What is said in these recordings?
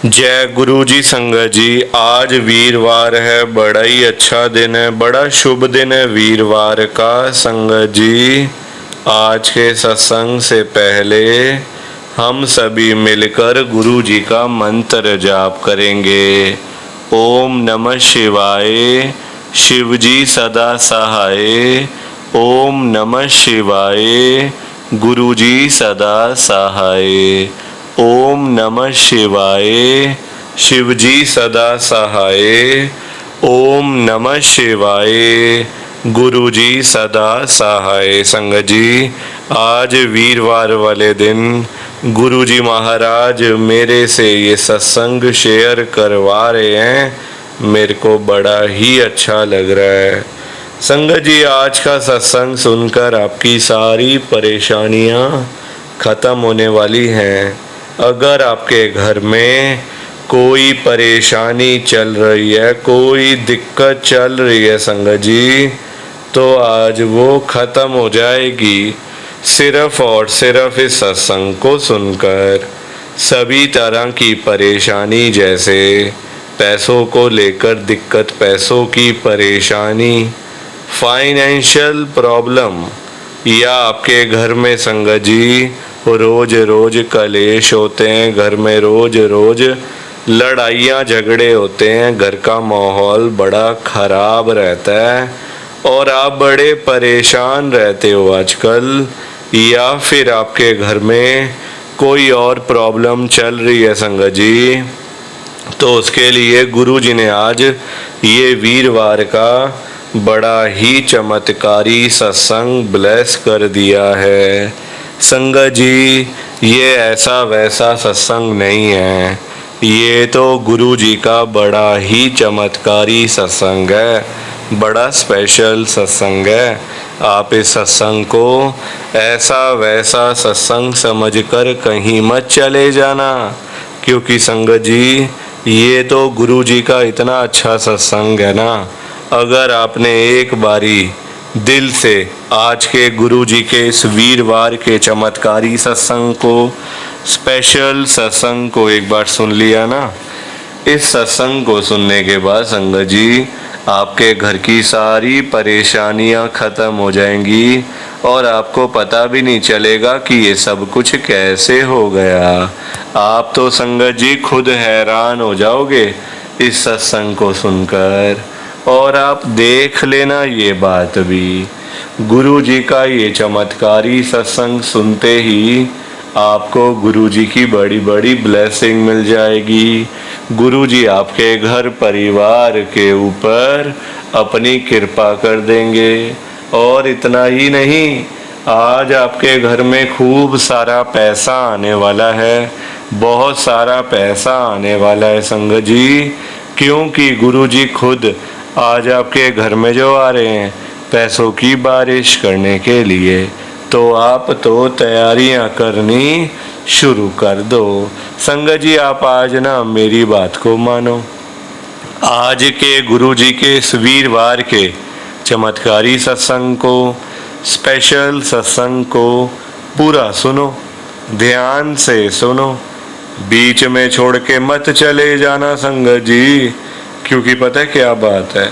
जय गुरु जी संगत जी। आज वीरवार है, बड़ा ही अच्छा दिन है, बड़ा शुभ दिन है वीरवार का। संगत जी, आज के सत्संग से पहले हम सभी मिलकर गुरु जी का मंत्र जाप करेंगे। ओम नमः शिवाय, शिव जी सदा सहाय। ओम नमः शिवाय, गुरु जी सदा सहाय। ओम नमः शिवाय, शिव जी सदा सहाय। ओम नमः शिवाय, गुरु जी सदा सहाय। संगत जी, आज वीरवार वाले दिन गुरु जी महाराज मेरे से ये सत्संग शेयर करवा रहे हैं। मेरे को बड़ा ही अच्छा लग रहा है। संगत जी, आज का सत्संग सुनकर आपकी सारी परेशानियां खत्म होने वाली हैं। अगर आपके घर में कोई परेशानी चल रही है, कोई दिक्कत चल रही है संगत जी, तो आज वो खत्म हो जाएगी सिर्फ और सिर्फ इस सत्संग को सुनकर। सभी तरह की परेशानी, जैसे पैसों को लेकर दिक्कत, पैसों की परेशानी, फाइनेंशियल प्रॉब्लम, या आपके घर में संगत जी रोज रोज कलेश होते हैं, घर में रोज रोज लड़ाइयाँ झगड़े होते हैं, घर का माहौल बड़ा खराब रहता है और आप बड़े परेशान रहते हो आजकल, या फिर आपके घर में कोई और प्रॉब्लम चल रही है संगत जी, तो उसके लिए गुरु जी ने आज ये वीरवार का बड़ा ही चमत्कारी सत्संग ब्लेस कर दिया है। संगत जी, ये ऐसा वैसा सत्संग नहीं है, ये तो गुरु जी का बड़ा ही चमत्कारी सत्संग है, बड़ा स्पेशल सत्संग है। आप इस सत्संग को ऐसा वैसा सत्संग समझकर कहीं मत चले जाना, क्योंकि संगत जी ये तो गुरु जी का इतना अच्छा सत्संग है ना। अगर आपने एक बारी दिल से आज के गुरु जी के इस वीरवार के चमत्कारी सत्संग को, स्पेशल सत्संग को एक बार सुन लिया ना, इस सत्संग को सुनने के बाद संगत जी आपके घर की सारी परेशानियां खत्म हो जाएंगी और आपको पता भी नहीं चलेगा कि ये सब कुछ कैसे हो गया। आप तो संगत जी खुद हैरान हो जाओगे इस सत्संग को सुनकर। और आप देख लेना ये बात भी, गुरु जी का ये चमत्कारी सत्संग सुनते ही आपको गुरु जी की बड़ी बड़ी ब्लेसिंग मिल जाएगी। गुरु जी आपके घर परिवार के ऊपर अपनी कृपा कर देंगे। और इतना ही नहीं, आज आपके घर में खूब सारा पैसा आने वाला है, बहुत सारा पैसा आने वाला है संगत जी, क्योंकि गुरु जी खुद आज आपके घर में जो आ रहे हैं पैसों की बारिश करने के लिए। तो आप तो तैयारियां करनी शुरू कर दो। संगत जी, आप आज ना मेरी बात को मानो, आज के गुरु जी के इस वीरवार के चमत्कारी सत्संग को, स्पेशल सत्संग को पूरा सुनो, ध्यान से सुनो, बीच में छोड़ के मत चले जाना संगत जी, क्योंकि पता है क्या बात है,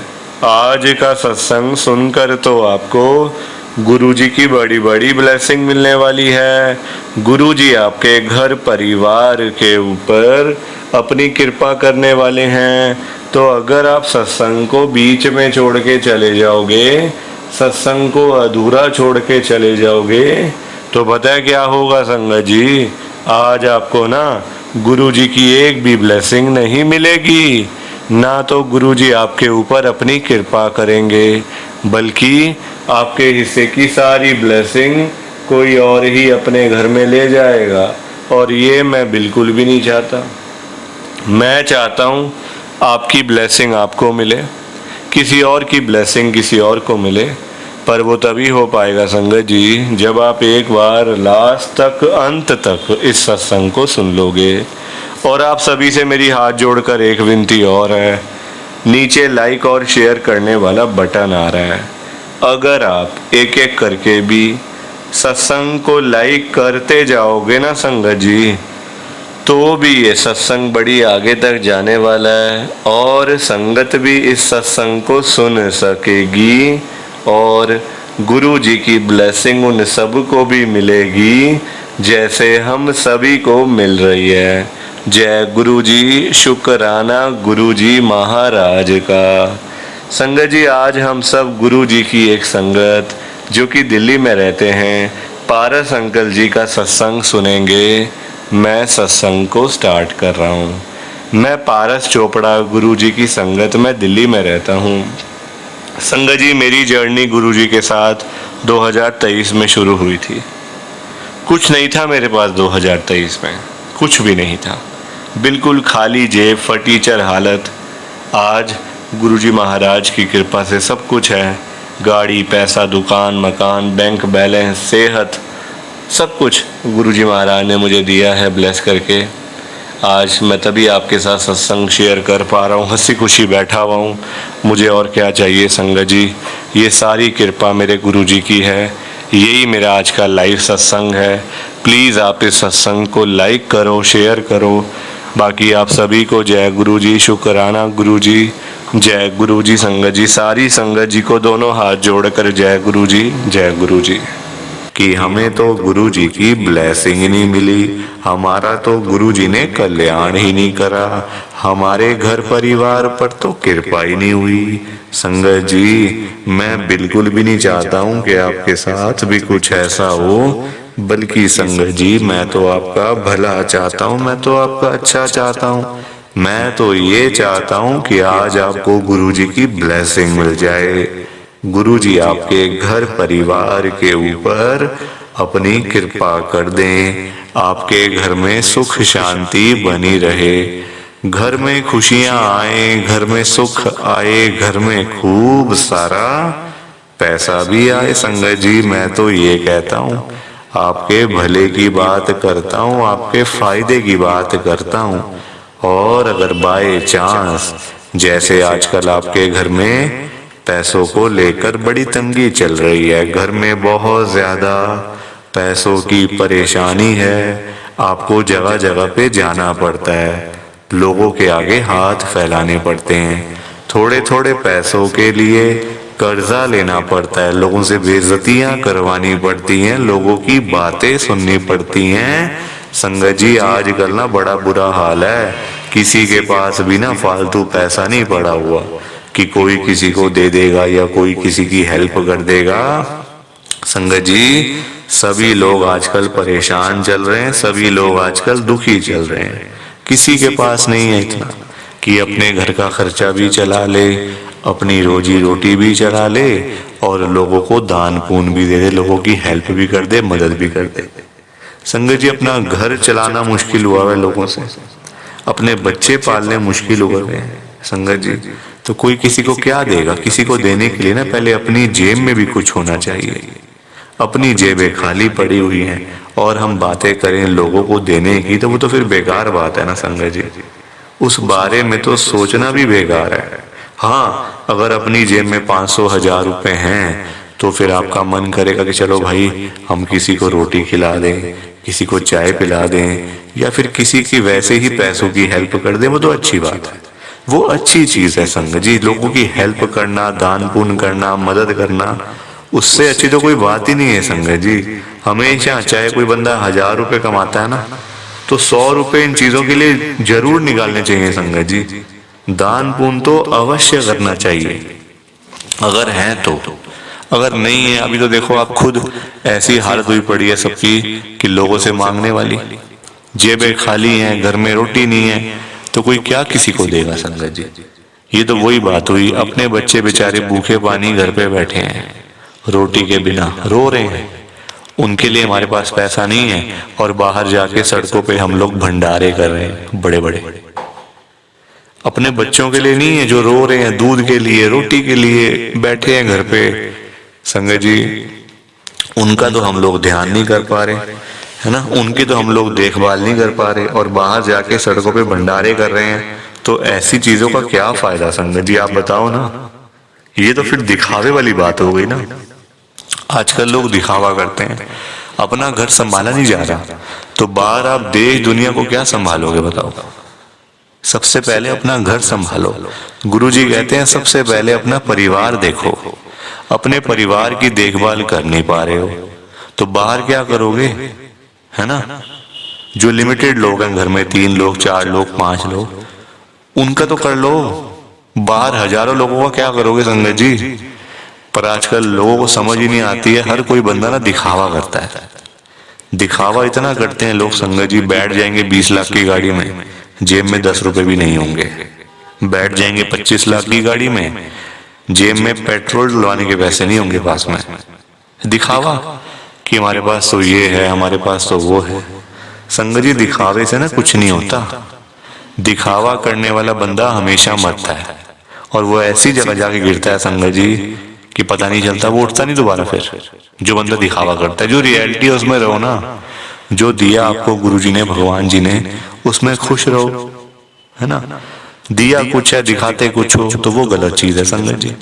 आज का सत्संग सुनकर तो आपको गुरु जी की बड़ी बड़ी ब्लेसिंग मिलने वाली है। गुरु जी आपके घर परिवार के ऊपर अपनी कृपा करने वाले हैं। तो अगर आप सत्संग को बीच में छोड़ के चले जाओगे, सत्संग को अधूरा छोड़ के चले जाओगे, तो पता है क्या होगा संगत जी, आज आपको ना गुरु जी की एक भी ब्लेसिंग नहीं मिलेगी, ना तो गुरु जी आपके ऊपर अपनी कृपा करेंगे, बल्कि आपके हिस्से की सारी ब्लेसिंग कोई और ही अपने घर में ले जाएगा। और ये मैं बिल्कुल भी नहीं चाहता। मैं चाहता हूँ आपकी ब्लेसिंग आपको मिले, किसी और की ब्लेसिंग किसी और को मिले, पर वो तभी हो पाएगा संगत जी जब आप एक बार लास्ट तक, अंत तक इस सत्संग को सुन लोगे। और आप सभी से मेरी हाथ जोड़कर एक विनती और है, नीचे लाइक और शेयर करने वाला बटन आ रहा है, अगर आप एक एक करके भी सत्संग को लाइक करते जाओगे ना संगत जी, तो भी ये सत्संग बड़ी आगे तक जाने वाला है और संगत भी इस सत्संग को सुन सकेगी और गुरु जी की ब्लेसिंग उन सब को भी मिलेगी जैसे हम सभी को मिल रही है। जय गुरु जी, शुक्राना गुरु जी महाराज का। संगत जी, आज हम सब गुरु जी की एक संगत जो कि दिल्ली में रहते हैं, पारस अंकल जी का सत्संग सुनेंगे। मैं सत्संग को स्टार्ट कर रहा हूँ। मैं पारस चोपड़ा, गुरु जी की संगत में दिल्ली में रहता हूँ। संगत जी, मेरी जर्नी गुरु जी के साथ 2023 में शुरू हुई थी। कुछ नहीं था मेरे पास 2023 में, कुछ भी नहीं था, बिल्कुल खाली जेब, फटीचर हालत। आज गुरुजी महाराज की कृपा से सब कुछ है। गाड़ी, पैसा, दुकान, मकान, बैंक बैलेंस, सेहत, सब कुछ गुरुजी महाराज ने मुझे दिया है ब्लेस करके। आज मैं तभी आपके साथ सत्संग शेयर कर पा रहा हूँ, हंसी खुशी बैठा हुआ हूँ। मुझे और क्या चाहिए संगत जी, ये सारी कृपा मेरे गुरुजी की है। यही मेरा आज का लाइव सत्संग है। प्लीज़ आप इस सत्संग को लाइक करो, शेयर करो। बाकी आप सभी को जय गुरु जी, शुक्राना गुरु जी, जय गुरु जी। संगत जी, सारी संगत जी को दोनों हाथ जोड़कर जय गुरु जी, जय गुरु जी। कि हमें तो गुरु जी की ब्लेसिंग ही नहीं मिली, हमारा तो गुरु जी ने कल्याण ही नहीं करा, हमारे घर परिवार पर तो कृपा ही नहीं हुई। संगत जी, मैं बिल्कुल भी नहीं चाहता हूँ कि आपके साथ भी कुछ ऐसा हो, बल्कि संगत जी मैं तो आपका भला चाहता हूँ, मैं तो आपका अच्छा चाहता हूँ। मैं तो ये चाहता हूँ कि आज आपको गुरु जी की ब्लेसिंग मिल जाए, गुरु जी आपके घर परिवार के ऊपर अपनी कृपा कर दें, आपके घर में सुख शांति बनी रहे, घर में खुशियां आए, घर में सुख आए, घर में खूब सारा पैसा भी आए। संगत जी, मैं तो ये कहता हूँ, आपके भले की बात करता हूँ, आपके फायदे की बात करता हूँ। और अगर बाय चांस जैसे आजकल आपके घर में पैसों को लेकर बड़ी तंगी चल रही है, घर में बहुत ज्यादा पैसों की परेशानी है, आपको जगह जगह पे जाना पड़ता है, लोगों के आगे हाथ फैलाने पड़ते हैं, थोड़े थोड़े पैसों के लिए कर्जा लेना पड़ता है, लोगों से बेइज्जतियां करवानी पड़ती हैं, लोगों की बातें सुननी पड़ती हैं। संगत जी, आजकल ना बड़ा बुरा हाल है, किसी के पास भी ना फालतू पैसा नहीं पड़ा हुआ कि कोई किसी को दे देगा या कोई किसी की हेल्प कर देगा। संगत जी, सभी लोग आजकल परेशान चल रहे हैं, सभी लोग आजकल दुखी चल रहे हैं। किसी के पास नहीं है इतना कि अपने घर का खर्चा भी चला ले, अपनी रोजी रोटी भी चला ले और लोगों को दान पुण्य भी दे दे, लोगों की हेल्प भी कर दे, मदद भी कर दे। संगत जी, अपना घर चलाना मुश्किल हुआ है लोगों से, अपने बच्चे पालने मुश्किल हो गए हैं। संगत जी, तो कोई किसी को क्या देगा? किसी को देने के लिए ना पहले अपनी जेब में भी कुछ होना चाहिए। अपनी जेबें खाली पड़ी हुई हैं और हम बातें करें लोगों को देने की, तो वो तो फिर बेकार बात है ना संगत जी, उस बारे में तो सोचना भी बेकार है। हाँ, अगर अपनी जेब में 500-1000 रुपए हैं तो फिर आपका मन करेगा कि चलो भाई हम किसी को रोटी खिला दें, किसी को चाय पिला दें या फिर किसी की वैसे ही पैसों की हेल्प कर दें, वो तो अच्छी बात है, वो अच्छी चीज है संगत जी। लोगों की हेल्प करना, दान पुण्य करना, मदद करना, उससे अच्छी तो कोई बात ही नहीं है संगत जी। हमेशा चाहे कोई बंदा 1000 रुपए कमाता है ना, तो 100 रुपए इन चीजों के लिए जरूर निकालने चाहिए संगत जी। दान पुण्य तो अवश्य करना चाहिए अगर है तो, अगर नहीं है अभी तो देखो आप खुद, ऐसी हालत हुई पड़ी है सबकी कि लोगों से मांगने वाली, जेबें खाली हैं, घर में रोटी नहीं है, तो कोई क्या किसी को देगा संगत जी। ये तो वही बात हुई, अपने बच्चे बेचारे भूखे पानी घर पे बैठे हैं, रोटी के बिना रो रहे हैं, उनके लिए हमारे पास पैसा नहीं है और बाहर जाके सड़कों पे हम लोग भंडारे कर रहे हैं बड़े बड़े। अपने बच्चों के लिए नहीं है जो रो रहे हैं, दूध के लिए, रोटी के लिए बैठे हैं घर पे। संगत जी, उनका तो हम लोग ध्यान नहीं कर पा रहे है ना, उनकी तो हम लोग देखभाल नहीं कर पा रहे और बाहर जाके सड़कों पे भंडारे कर रहे हैं, तो ऐसी चीजों का क्या फायदा संगत जी, आप बताओ ना। ये तो फिर दिखावे वाली बात हो गई ना, आजकल लोग दिखावा करते हैं। अपना घर संभाला नहीं जा रहा, तो बाहर आप देश दुनिया को क्या संभालोगे बताओ। सबसे पहले अपना घर संभालो। गुरुजी कहते हैं सबसे पहले अपना परिवार देखो। अपने परिवार की देखभाल कर नहीं पा रहे हो तो बाहर क्या करोगे, है ना। जो लिमिटेड लोग हैं घर में, 3 लोग 4 लोग 5 लोग, उनका तो कर लो, बाहर हजारों लोगों का क्या करोगे संगत जी। पर आजकल लोगों को समझ ही नहीं आती है, हर कोई बंदा ना दिखावा करता है। दिखावा इतना करते हैं लोग संगत जी, बैठ जाएंगे 20 लाख की गाड़ी में, जेब में 10 रुपए भी नहीं होंगे। बैठ जाएंगे 25 लाख की गाड़ी में, जेब में पेट्रोल डलवाने के पैसे नहीं होंगे पास में। दिखावा कि हमारे पास तो ये है, हमारे पास तो वो है। संगत जी दिखावे से ना कुछ नहीं होता। दिखावा करने वाला बंदा हमेशा मरता है और वो ऐसी जगह जाके गिरता है संगत जी कि पता नहीं चलता, वो उठता नहीं दोबारा फिर। जो बंदा दिखावा करता है, जो रियलिटी है उसमें रहो ना। जो दिया आपको गुरुजी ने, भगवान जी ने, उसमें खुश रहो, है ना। दिया कुछ है, दिखाते कुछ हो तो वो गलत चीज है संगत जी।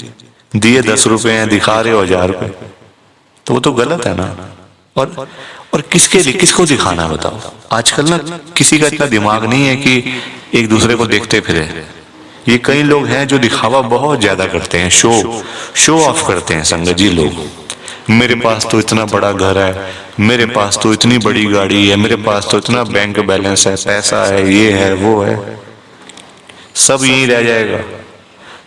दिए 10 रुपए हैं, दिखा रहे हो 1000 रुपए, तो वो तो गलत है ना। और किसके लिए, किसको दिखाना है बताओ। आजकल ना किसी का इतना दिमाग नहीं है कि एक दूसरे को देखते फिरे। ये कई लोग हैं जो दिखावा बहुत ज्यादा करते हैं, शो ऑफ करते हैं संगत जी लोग। मेरे पास तो इतना बड़ा घर है, मेरे पास तो इतनी बड़ी गाड़ी है, मेरे पास तो इतना बैंक बैलेंस है, पैसा है, ये है वो है। सब यहीं रह जाएगा,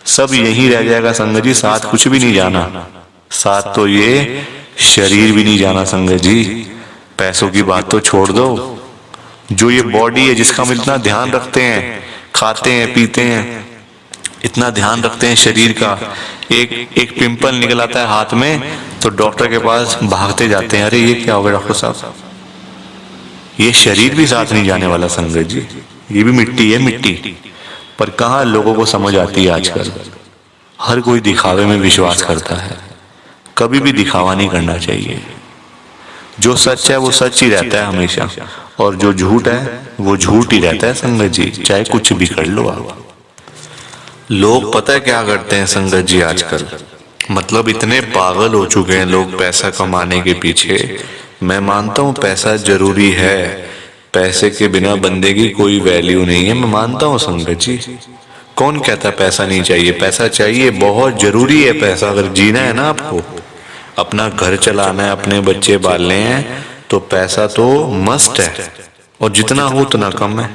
सब यहीं रह जाएगा संगत जी। साथ कुछ भी नहीं जाना, साथ तो ये शरीर भी नहीं जाना संगत जी। पैसों की बात तो छोड़ दो, जो ये बॉडी है जिसका हम इतना ध्यान रखते हैं, खाते हैं पीते हैं, इतना ध्यान रखते हैं शरीर का, एक पिंपल निकल आता है हाथ में तो डॉक्टर के पास भागते जाते हैं, अरे ये क्या हो गया डॉक्टर साहब। ये शरीर भी साथ नहीं जाने वाला संगत जी, ये भी मिट्टी है, मिट्टी। पर कहाँ लोगों को समझ आती है आजकल। हर कोई दिखावे में विश्वास करता है, कभी भी दिखावा नहीं करना चाहिए। जो सच है वो सच ही रहता है हमेशा, और जो झूठ है वो झूठ ही रहता है संगत जी, चाहे कुछ भी कर लो आप। लोग पता है क्या करते हैं संगत जी आजकल, मतलब इतने पागल हो चुके हैं लोग पैसा कमाने के पीछे। मैं मानता हूँ पैसा जरूरी है, पैसे के बिना बंदे की कोई वैल्यू नहीं है, मैं मानता हूँ संगत जी। कौन कहता पैसा नहीं चाहिए, पैसा चाहिए, बहुत जरूरी है पैसा। अगर जीना है ना आपको, अपना घर चलाना है, अपने बच्चे पालने हैं, तो पैसा तो मस्ट है, और जितना हो उतना कम है,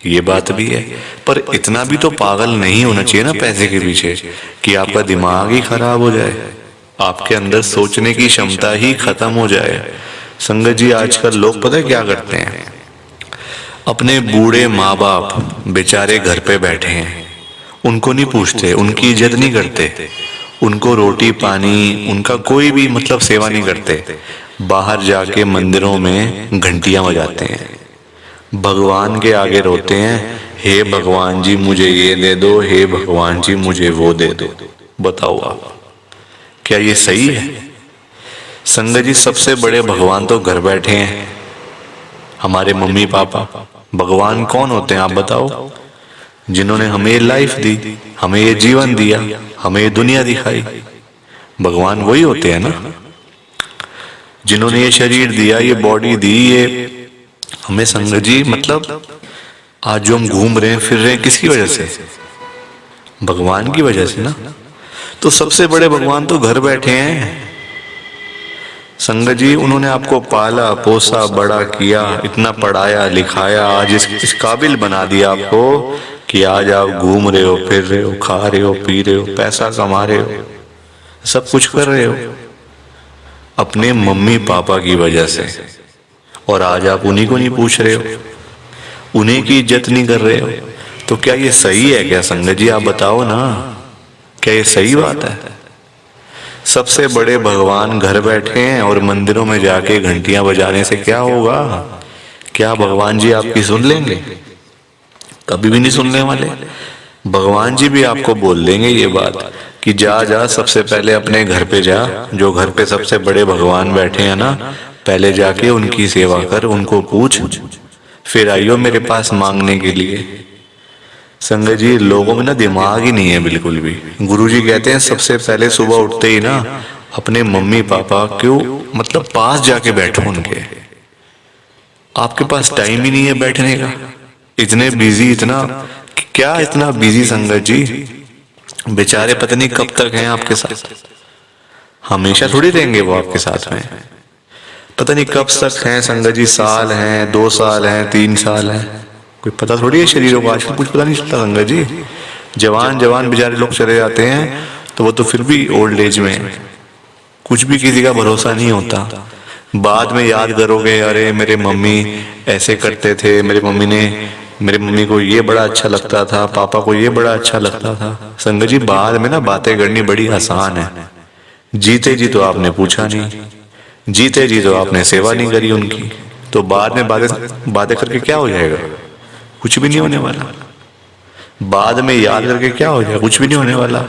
ये बात भी है। पर इतना भी तो पागल नहीं होना चाहिए ना पैसे के पीछे कि आपका दिमाग ही खराब हो जाए, आपके अंदर सोचने की क्षमता ही खत्म हो जाए। संगत जी आजकल लोग पता है क्या करते हैं, अपने बूढ़े माँ बाप बेचारे घर पे बैठे हैं, उनको नहीं पूछते, उनकी इज्जत नहीं करते, उनको रोटी पानी, उनका कोई भी मतलब सेवा नहीं करते। बाहर जाके मंदिरों में घंटियां बजाते हैं, भगवान के आगे रोते हैं, हे भगवान जी मुझे ये दे दो, हे भगवान जी मुझे वो दे दो। बताओ आप, क्या ये सही है? संगत जी सबसे बड़े भगवान तो घर बैठे हैं, हमारे मम्मी पापा। भगवान कौन होते हैं आप बताओ? जिन्होंने हमें लाइफ दी, हमें ये जीवन दिया, हमें ये दुनिया दिखाई, भगवान वही होते हैं ना। जिन्होंने ये शरीर दिया, ये बॉडी दी, ये हमें संगत जी मतलब आज जो हम घूम रहे हैं फिर रहे हैं किसकी वजह से? भगवान की वजह से ना। तो सबसे बड़े भगवान तो घर बैठे हैं संगत जी। उन्होंने आपको पाला पोसा बड़ा किया, इतना पढ़ाया लिखाया, आज इस काबिल बना दिया आपको कि आज आप घूम रहे हो, फिर रहे हो, खा रहे हो, पी रहे हो, पैसा कमा रहे हो, सब कुछ कर रहे हो अपने मम्मी पापा की वजह से। और आज आप उन्हीं को नहीं पूछ रहे हो, उन्हीं की इज्जत नहीं कर रहे हो। तो क्या ये सही है क्या संगत जी? आप बताओ ना, क्या ये सही बात है? सबसे बड़े भगवान घर बैठे हैं और मंदिरों में जाके घंटियां बजाने से क्या होगा? क्या भगवान जी आपकी सुन लेंगे? कभी भी नहीं सुनने वाले। भगवान जी भी आपको बोल देंगे ये बात कि जा जा सबसे पहले अपने घर पे जा, जो घर पे सबसे बड़े भगवान बैठे हैं ना, पहले जाके उनकी सेवा कर, उनको पूछ, फिर आइयो मेरे पास मांगने के लिए। संगत जी लोगों में ना दिमाग ही नहीं है बिल्कुल भी। गुरुजी कहते हैं सबसे पहले सुबह उठते ही ना अपने मम्मी पापा क्यों मतलब पास जाके बैठो उनके। आपके पास टाइम ही नहीं है बैठने का, इतने बिजी, इतना क्या इतना बिजी संगत जी। बेचारे पता नहीं कब तक हैं आपके साथ, हमेशा थोड़ी रहेंगे वो आपके साथ में। पता नहीं कब तक हैं संगत जी, साल हैं, 2 साल हैं, 3 साल हैं, कोई पता थोड़ी है शरीरों को। आजकल कुछ पता नहीं चलता संगत जी। जवान जवान बेचारे लोग चले जाते हैं तो वो तो फिर भी ओल्ड एज में, कुछ भी किसी का भरोसा नहीं होता। बाद में याद करोगे, अरे मेरे मम्मी ऐसे करते थे, मेरे मम्मी को ये बड़ा अच्छा लगता था, पापा को ये बड़ा अच्छा लगता था। संगत जी बाद में ना बातें करनी बड़ी आसान है, जीते जी तो आपने पूछा नहीं, जीते जी तो आपने सेवा नहीं करी उनकी, तो बाद में बातें करके क्या हो जाएगा, कुछ भी नहीं होने वाला। बाद में याद करके क्या हो जाएगा, कुछ भी नहीं होने वाला।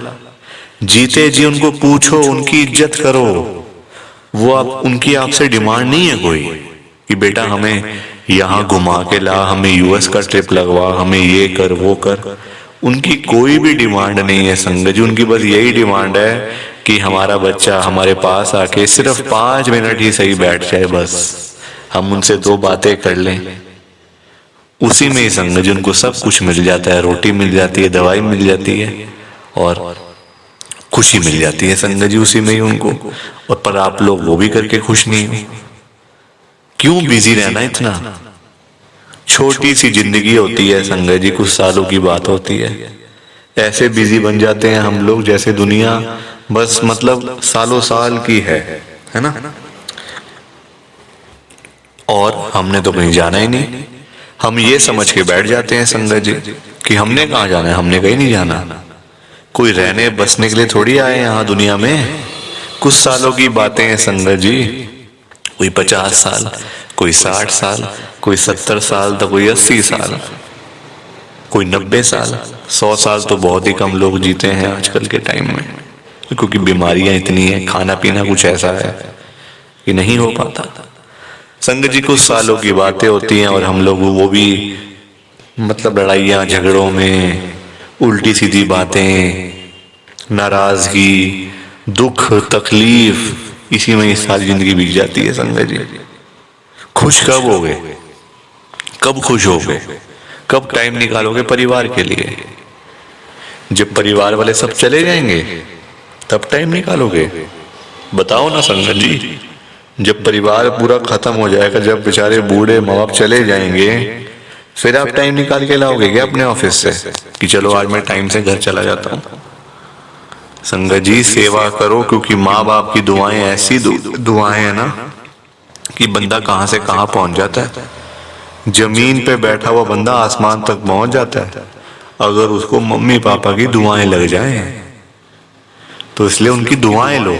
जीते जी उनको पूछो, उनकी इज्जत करो। वो आप उनकी आपसे डिमांड नहीं है कोई कि बेटा हमें यहाँ घुमा के ला, हमें यूएस का ट्रिप लगवा, हमें ये कर वो कर। उनकी कोई भी डिमांड नहीं है संगत जी। उनकी बस यही डिमांड है कि हमारा बच्चा हमारे पास आके सिर्फ 5 मिनट ही सही बैठ जाए, बस हम उनसे 2 बातें कर लें। उसी में ही संगत जी उनको सब कुछ मिल जाता है, रोटी मिल जाती है, दवाई मिल जाती है और खुशी मिल जाती है संगत जी उसी में ही उनको। और पर आप लोग वो भी करके खुश नहीं हो। क्यों बिजी रहना इतना? छोटी सी जिंदगी होती है संगत जी, कुछ सालों की बात होती है। ऐसे बिजी बन जाते हैं हम लोग जैसे दुनिया बस मतलब सालों साल की है ना। और हमने तो कहीं जाना ही नहीं। हम ये समझ के बैठ जाते हैं संगत जी कि हमने कहाँ जाना है, हमने कहीं नहीं जाना। कोई रहने बसने के लिए थोड़ी आए यहाँ दुनिया में। कुछ सालों की बातें हैं संगत जी, कोई 50 साल, कोई 60 साल, कोई 70 साल, तो कोई 80 साल, कोई 90 साल। 100 साल तो बहुत ही कम लोग जीते हैं आजकल के टाइम में, क्योंकि बीमारियां इतनी हैं, खाना पीना कुछ ऐसा है कि नहीं हो पाता। संगत जी कुछ सालों की बातें होती हैं और हम लोग वो भी मतलब लड़ाइयाँ झगड़ों में, उल्टी सीधी बातें, नाराजगी, दुख तकलीफ, इसी में ही सारी जिंदगी बीत जाती है संगत जी। खुश कब होगे, कब खुश होगे, कब टाइम निकालोगे परिवार के लिए? जब परिवार वाले सब चले जाएंगे तब टाइम निकालोगे? बताओ ना संगत जी। जब परिवार पूरा खत्म हो जाएगा, जब बेचारे बूढ़े माँ बाप चले जाएंगे, फिर आप टाइम निकाल के लाओगे क्या अपने ऑफिस से कि चलो आज मैं टाइम से घर चला जाता हूँ? संगत जी सेवा करो, क्योंकि माँ बाप की दुआएं ऐसी दुआएं है ना कि बंदा कहाँ से कहाँ पहुंच जाता है। जमीन पे बैठा हुआ बंदा आसमान तक पहुंच जाता है अगर उसको मम्मी पापा की दुआएं लग जाएं। तो इसलिए उनकी दुआएं लो,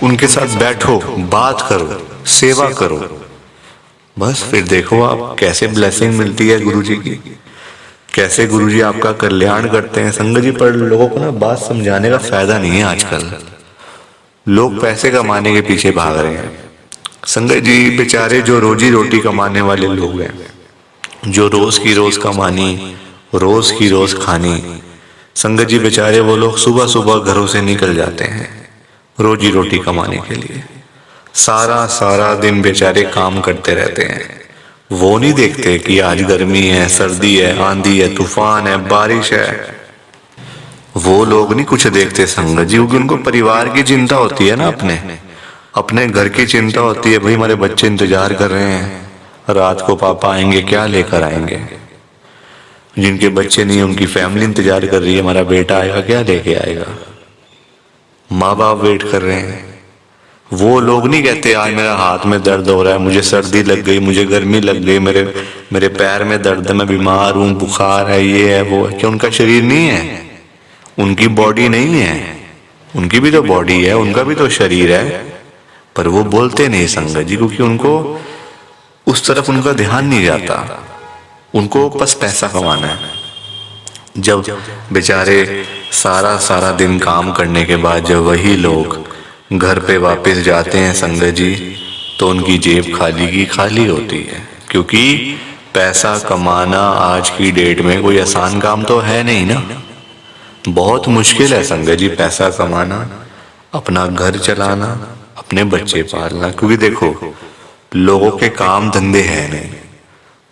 उनके साथ बैठो, बात करो, सेवा करो, बस फिर देखो आप कैसे ब्लेसिंग मिलती है गुरुजी की, कैसे गुरुजी आपका कल्याण करते हैं संगत जी। पर लोगों को ना बात समझाने का फायदा नहीं है आजकल। लोग पैसे कमाने के पीछे भाग रहे हैं संगत जी। बेचारे जो रोजी रोटी कमाने वाले लोग हैं, जो रोज की रोज कमानी, रोज की रोज खानी, संगत जी बेचारे वो लोग सुबह सुबह घरों से निकल जाते हैं रोजी रोटी कमाने के लिए। सारा दिन बेचारे काम करते रहते हैं। वो नहीं देखते कि आज गर्मी है, सर्दी है, आंधी है, तूफान है, बारिश है। वो लोग नहीं कुछ देखते संगत जी, क्योंकि उनको परिवार की चिंता होती है ना, अपने घर की चिंता होती है। भाई हमारे बच्चे इंतजार कर रहे हैं, रात को पापा आएंगे, क्या लेकर आएंगे। जिनके बच्चे नहीं, उनकी फैमिली इंतजार कर रही है, हमारा बेटा आएगा, क्या लेके आएगा। माँ बाप वेट कर रहे हैं। वो लोग नहीं कहते आज मेरा हाथ में दर्द हो रहा है, मुझे सर्दी लग गई, मुझे गर्मी लग गई, मेरे पैर में दर्द है, मैं बीमार हूँ, बुखार है, ये है वो है। क्या उनका शरीर नहीं है? उनकी बॉडी नहीं है? उनकी भी तो बॉडी है, उनका भी तो शरीर है, पर वो बोलते नहीं संगत जी, क्योंकि उनको उस तरफ उनका ध्यान नहीं जाता। उनको बस पैसा कमाना है। जब बेचारे सारा दिन काम करने के बाद जब वही लोग घर पे वापस जाते हैं संगत जी, तो उनकी जेब खाली की खाली होती है। क्योंकि पैसा कमाना आज की डेट में कोई आसान काम तो है नहीं ना, बहुत मुश्किल है संगत जी पैसा कमाना। अपना घर चलाना, अपने बच्चे पालना। क्योंकि देखो, लोगों के काम धंधे हैं नहीं,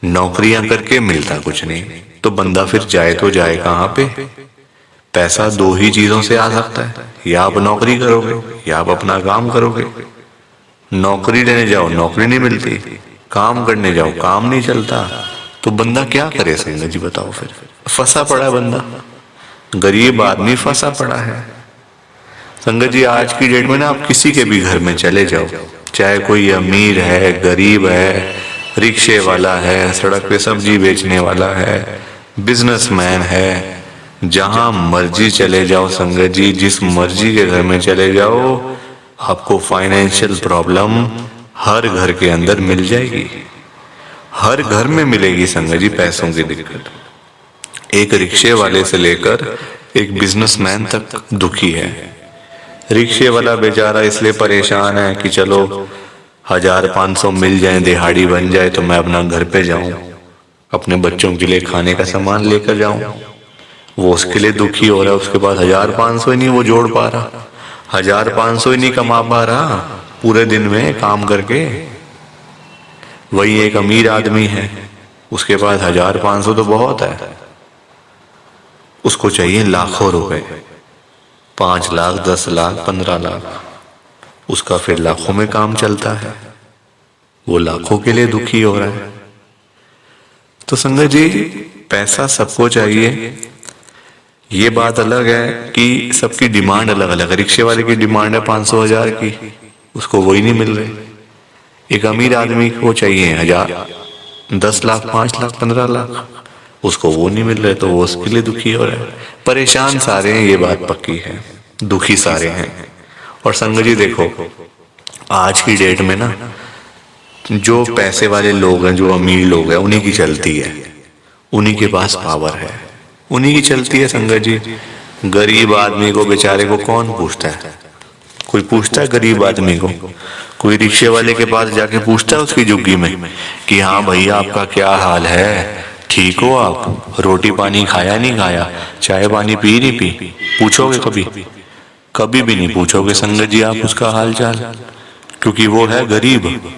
नौकरियां करके मिलता कुछ नहीं, तो बंदा फिर जाए तो जाए कहाँ पे? पैसा दो ही चीजों से आ सकता है, या आप नौकरी करोगे या आप अपना काम करोगे। नौकरी लेने जाओ नौकरी नहीं मिलती, काम करने जाओ काम नहीं चलता, तो बंदा क्या करे संगत जी बताओ? फिर फंसा पड़ा है बंदा, गरीब आदमी फंसा पड़ा है। संगत जी आज की डेट में ना आप किसी के भी घर में चले जाओ, चाहे कोई अमीर है, गरीब है, रिक्शे वाला है, सड़क पे सब्जी बेचने वाला है, बिजनेसमैन है, जहां मर्जी चले जाओ संगत जी, जिस मर्जी के घर में चले जाओ, आपको फाइनेंशियल प्रॉब्लम हर घर के अंदर मिल जाएगी। हर घर में मिलेगी संगत जी पैसों की दिक्कत। एक रिक्शे वाले से लेकर एक बिजनेसमैन तक दुखी है। रिक्शे वाला बेचारा इसलिए परेशान है कि चलो 1500 मिल जाए, दिहाड़ी बन जाए तो मैं अपना घर पे जाऊं, अपने बच्चों के लिए खाने का सामान लेकर जाऊं। वो उसके लिए दुखी हो रहा है, उसके पास 1500 ही नहीं वो जोड़ पा रहा, 1500 ही नहीं कमा पा रहा पूरे दिन में काम करके। वही एक अमीर आदमी है, उसके पास 1500 तो बहुत है, उसको चाहिए लाखों रुपए, 5 लाख, 10 लाख, 15 लाख, उसका फिर लाखों में काम चलता है, वो लाखों के लिए दुखी हो रहा है। तो संगत जी पैसा सबको चाहिए, ये बात अलग है कि सबकी डिमांड अलग अलग है। रिक्शे वाले की डिमांड है 500,000 की, उसको वही नहीं मिल रही। एक अमीर आदमी को चाहिए 1000, 10 लाख, 5 लाख, 15 लाख, उसको वो नहीं मिल रहे, तो वो उसके लिए दुखी हो रहा है। परेशान सारे हैं, ये बात पक्की है, दुखी सारे हैं। और संगत जी देखो आज की डेट में ना जो पैसे वाले लोग हैं, जो अमीर लोग हैं, उन्हीं की चलती है, उन्हीं के पास पावर है, उन्हीं की चलती है संगत जी। गरीब आदमी को बेचारे को कौन पूछता है? कोई पूछता है गरीब आदमी को? कोई रिक्शे वाले के पास जाके पूछता है उसकी झुग्गी में कि हाँ भैया आपका क्या हाल है, ठीक हो आप, रोटी पानी खाया नहीं खाया, चाय पानी पी नहीं पी? पूछोगे कभी? कभी भी नहीं पूछोगे संगत जी आप उसका हाल चाल, क्योंकि वो है गरीब,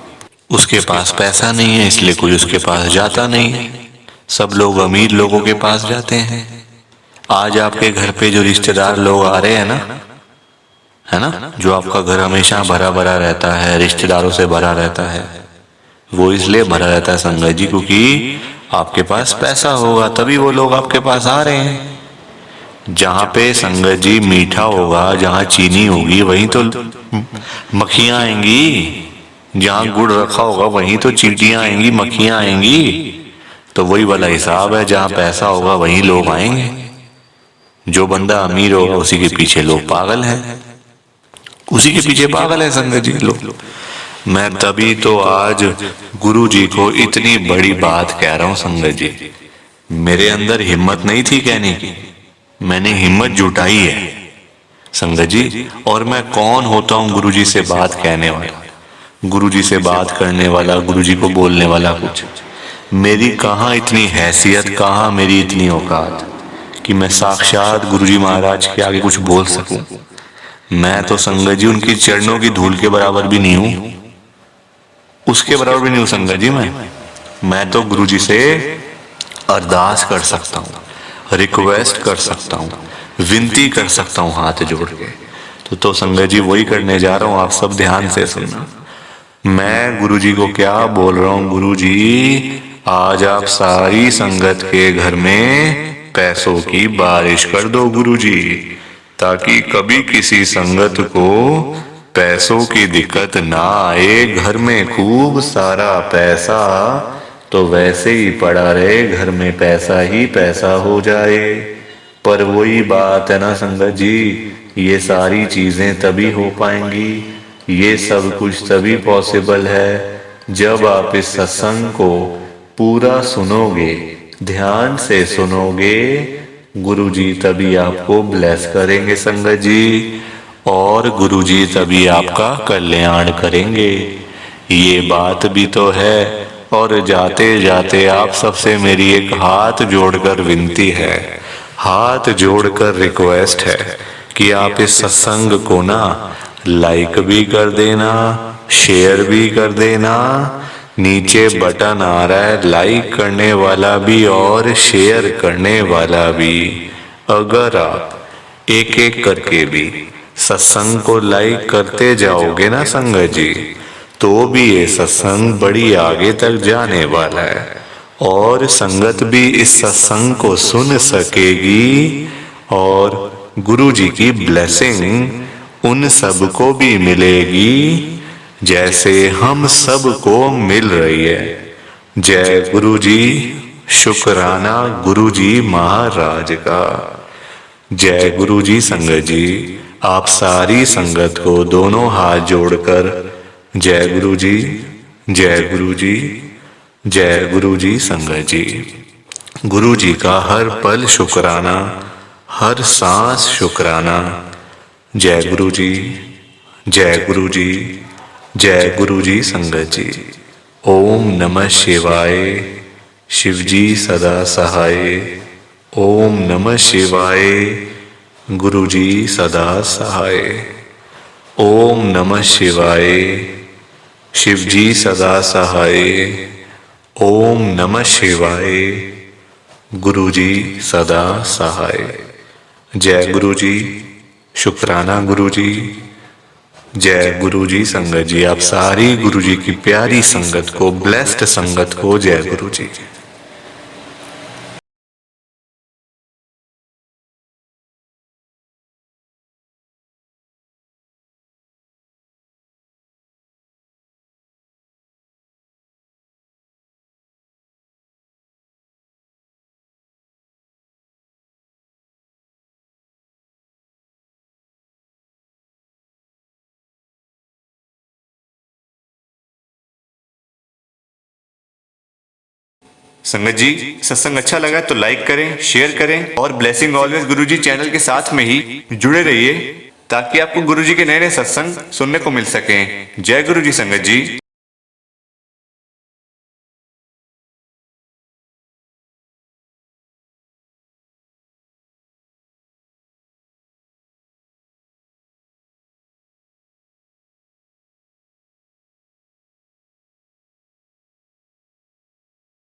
उसके पास पैसा नहीं है, इसलिए कोई उसके पास जाता नहीं है। सब लोग अमीर लोगों के पास जाते हैं। आज आपके घर पे जो रिश्तेदार लोग आ रहे हैं ना, है ना, जो आपका घर हमेशा भरा भरा रहता है, रिश्तेदारों से भरा रहता है, वो इसलिए भरा रहता है संगत जी क्योंकि आपके पास पैसा होगा, तभी वो लोग आपके पास आ रहे हैं। जहां पे संगत जी मीठा होगा, जहां चीनी होगी, वहीं तो मक्खियां आएंगी। जहां गुड़ रखा होगा वहीं तो चींटियां आएंगी, मक्खियां आएंगी। तो वही वाला हिसाब है, जहां पैसा होगा वहीं लोग आएंगे। जो बंदा अमीर होगा उसी के पीछे लोग पागल हैं, उसी के पीछे पागल है संगत जी लोग। मैं तभी तो आज गुरु जी को इतनी बड़ी बात कह रहा हूं संगत जी। मेरे अंदर हिम्मत नहीं थी कहने की, मैंने हिम्मत जुटाई है संगत जी। और मैं कौन होता हूं गुरु जी से बात कहने वाला, गुरु जी से बात करने वाला, गुरु जी को बोलने वाला? कुछ मेरी कहाँ इतनी हैसियत, कहाँ मेरी इतनी औकात कि मैं साक्षात गुरु जी महाराज के आगे कुछ बोल सकूं। मैं तो संगत जी उनकी चरणों की धूल के बराबर भी नहीं हूं, उसके बराबर भी नहीं हूं संगत जी। मैं तो गुरु जी से अरदास कर सकता हूं, रिक्वेस्ट कर सकता हूं, विनती कर सकता हूं हाथ जोड़ के। तो संगत जी वही करने जा रहा हूं, आप सब ध्यान से सुनना। मैं गुरु जी को क्या बोल रहा हूं? गुरु जी आज आप सारी संगत के घर में पैसों की बारिश कर दो गुरु जी, ताकि कभी किसी संगत को पैसों की दिक्कत ना आए। घर में खूब सारा पैसा तो वैसे ही पड़ा रहे, घर में पैसा ही पैसा हो जाए। पर वही बात है ना संगत जी, ये सारी चीजें तभी हो पाएंगी, ये सब कुछ तभी पॉसिबल है जब आप इस सत्संग को पूरा सुनोगे, ध्यान से सुनोगे। गुरुजी तभी आपको ब्लेस करेंगे संगत जी, और गुरुजी तभी आपका कल्याण करेंगे। ये बात भी तो है। और जाते जाते आप सबसे मेरी एक हाथ जोड़कर विनती है, हाथ जोड़कर रिक्वेस्ट है कि आप इस सत्संग को ना लाइक भी कर देना, शेयर भी कर देना। नीचे बटन आ रहा है लाइक करने वाला भी और शेयर करने वाला भी। अगर आप एक एक करके भी सत्संग को लाइक करते जाओगे ना संगत जी, तो भी ये सत्संग बड़ी आगे तक जाने वाला है और संगत भी इस सत्संग को सुन सकेगी और गुरु जी की ब्लेसिंग उन सब को भी मिलेगी जैसे हम सब को मिल रही है। जय गुरु जी। शुक्राना गुरु जी महाराज का। जय गुरु जी संगत जी। आप सारी संगत को दोनों हाथ जोड़कर जय गुरु जी, जय गुरु जी, जय गुरु जी संगत जी। गुरु जी का हर पल शुक्राना, हर सांस शुक्राना। जय गुरु जी, जय गुरु जी, जय गुरु जी संगत जी। ओम नमः शिवाय। शिव जी सदा सहाय। ओम नमः शिवाय। गुरु जी सदा सहाय। ओम नमः शिवाय। शिव जी सदा सहाय। ओम नमः शिवाय। गुरु जी सदा सहाय। जय गुरु जी। शुक्राना गुरु जी। जय गुरु जी संगत जी। आप सारी गुरु जी की प्यारी संगत को, ब्लेस्ड संगत को जय गुरु जी। संगत जी, सत्संग अच्छा लगा तो लाइक करें, शेयर करें और ब्लेसिंग ऑलवेज गुरुजी चैनल के साथ में ही जुड़े रहिए ताकि आपको गुरुजी के नए नए सत्संग सुनने को मिल सकें। जय गुरु जी संगत जी।